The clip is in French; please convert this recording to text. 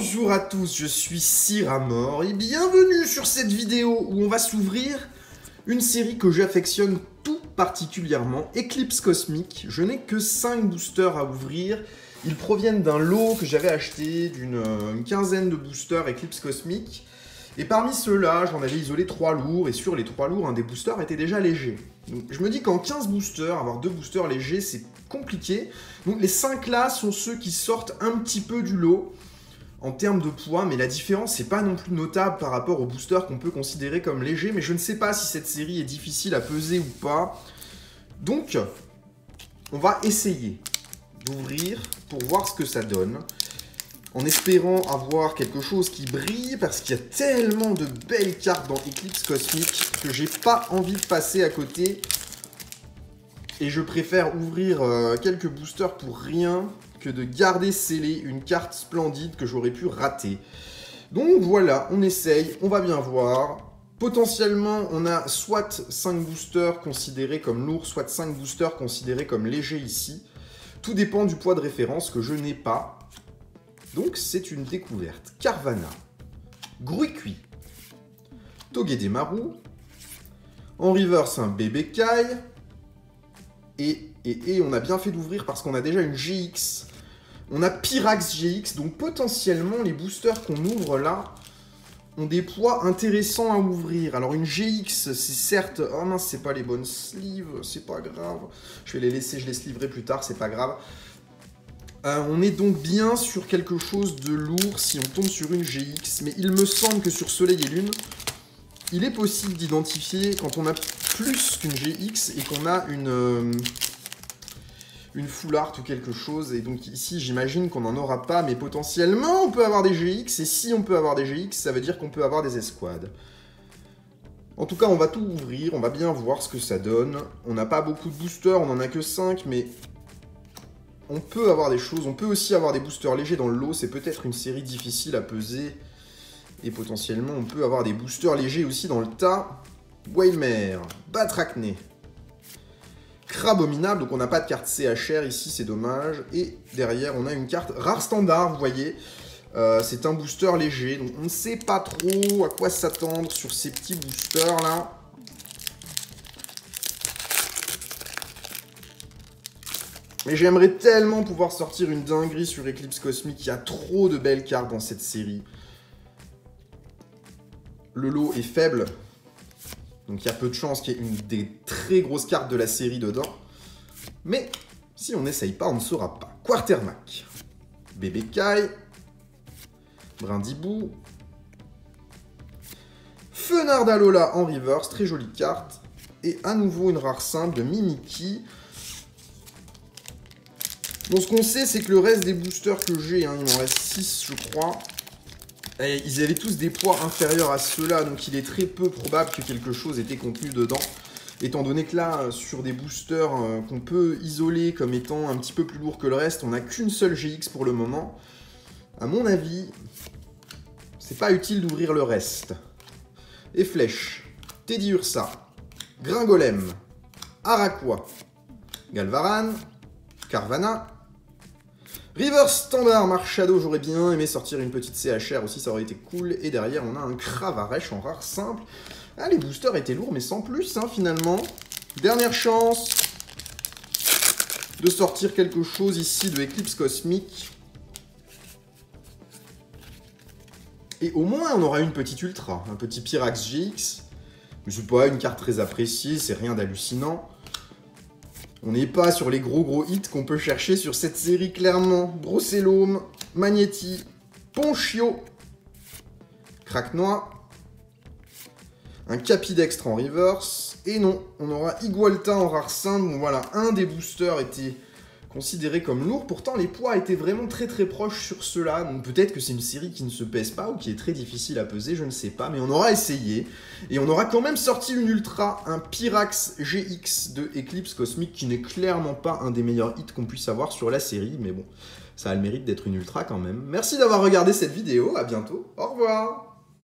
Bonjour à tous, je suis Syramor et bienvenue sur cette vidéo où on va s'ouvrir une série que j'affectionne tout particulièrement, Eclipse Cosmic. Je n'ai que 5 boosters à ouvrir. Ils proviennent d'un lot que j'avais acheté d'une quinzaine de boosters Eclipse Cosmic. Et parmi ceux-là, j'en avais isolé 3 lourds, et sur les 3 lourds, un des boosters était déjà léger. Donc je me dis qu'en 15 boosters, avoir 2 boosters légers, c'est compliqué. Donc les 5 là sont ceux qui sortent un petit peu du lot en termes de poids, mais la différence, c'est pas non plus notable par rapport aux boosters qu'on peut considérer comme légers, mais je ne sais pas si cette série est difficile à peser ou pas. Donc, on va essayer d'ouvrir pour voir ce que ça donne, en espérant avoir quelque chose qui brille, parce qu'il y a tellement de belles cartes dans Eclipse Cosmic que j'ai pas envie de passer à côté. Et je préfère ouvrir quelques boosters pour rien que de garder scellée une carte splendide que j'aurais pu rater. Donc voilà, on essaye, on va bien voir. Potentiellement, on a soit 5 boosters considérés comme lourds, soit 5 boosters considérés comme légers ici. Tout dépend du poids de référence que je n'ai pas. Donc c'est une découverte. Carvanha, Gruikui, Togedemaru, en reverse un bébé Kai, et on a bien fait d'ouvrir parce qu'on a déjà une GX. On a Pyrax GX, donc potentiellement les boosters qu'on ouvre là ont des poids intéressants à ouvrir. Alors une GX, c'est certes... Oh mince, c'est pas les bonnes sleeves, c'est pas grave. Je vais les laisser, je les sleeverai plus tard, c'est pas grave. On est donc bien sur quelque chose de lourd si on tombe sur une GX, mais il me semble que sur Soleil et Lune, il est possible d'identifier quand on a plus qu'une GX et qu'on a une full art ou quelque chose. Et donc ici, j'imagine qu'on n'en aura pas, mais potentiellement, on peut avoir des GX. Et si on peut avoir des GX, ça veut dire qu'on peut avoir des escouades. En tout cas, on va tout ouvrir, on va bien voir ce que ça donne. On n'a pas beaucoup de boosters, on n'en a que 5, mais on peut avoir des choses. On peut aussi avoir des boosters légers dans le lot. C'est peut-être une série difficile à peser. Et potentiellement, on peut avoir des boosters légers aussi dans le tas. Wailmer, Batrachné, Crabominable, donc on n'a pas de carte CHR ici, c'est dommage. Et derrière, on a une carte rare standard, vous voyez. C'est un booster léger, donc on ne sait pas trop à quoi s'attendre sur ces petits boosters là. Mais j'aimerais tellement pouvoir sortir une dinguerie sur Eclipse Cosmic. Il y a trop de belles cartes dans cette série. Le lot est faible. Donc il y a peu de chances qu'il y ait une des très grosses cartes de la série dedans. Mais si on n'essaye pas, on ne saura pas. Quatermack, Bébé Kai, Brindibou, Fenardalola en reverse, très jolie carte. Et à nouveau une rare simple de Mimikyu. Bon, ce qu'on sait, c'est que le reste des boosters que j'ai, il m'en reste 6 je crois, et ils avaient tous des poids inférieurs à ceux-là, donc il est très peu probable que quelque chose était contenu dedans. Étant donné que là, sur des boosters qu'on peut isoler comme étant un petit peu plus lourds que le reste, on n'a qu'une seule GX pour le moment. À mon avis, c'est pas utile d'ouvrir le reste. Et Flèche, Teddy Ursa, Gringolem, Araqua, Galvaran, Carvanha, Reverse Standard Marshado, j'aurais bien aimé sortir une petite CHR aussi, ça aurait été cool. Et derrière, on a un Cravarèche en rare simple. Ah, les boosters étaient lourds, mais sans plus, hein, finalement. Dernière chance de sortir quelque chose ici de Eclipse Cosmic. Et au moins, on aura une petite Ultra, un petit Pyrax GX. Mais c'est pas une carte très appréciée, c'est rien d'hallucinant. On n'est pas sur les gros hits qu'on peut chercher sur cette série, clairement. Brossellum, Magnéti, Ponchio, Craquenois, un Capidextre en reverse, et non, on aura Igualta en rare simple. Bon voilà, un des boosters était considéré comme lourd, pourtant les poids étaient vraiment très proches sur ceux-là, donc peut-être que c'est une série qui ne se pèse pas ou qui est très difficile à peser, je ne sais pas, mais on aura essayé, et on aura quand même sorti une Ultra, un Pyrax GX de Eclipse Cosmic, qui n'est clairement pas un des meilleurs hits qu'on puisse avoir sur la série, mais bon, ça a le mérite d'être une Ultra quand même. Merci d'avoir regardé cette vidéo, à bientôt, au revoir.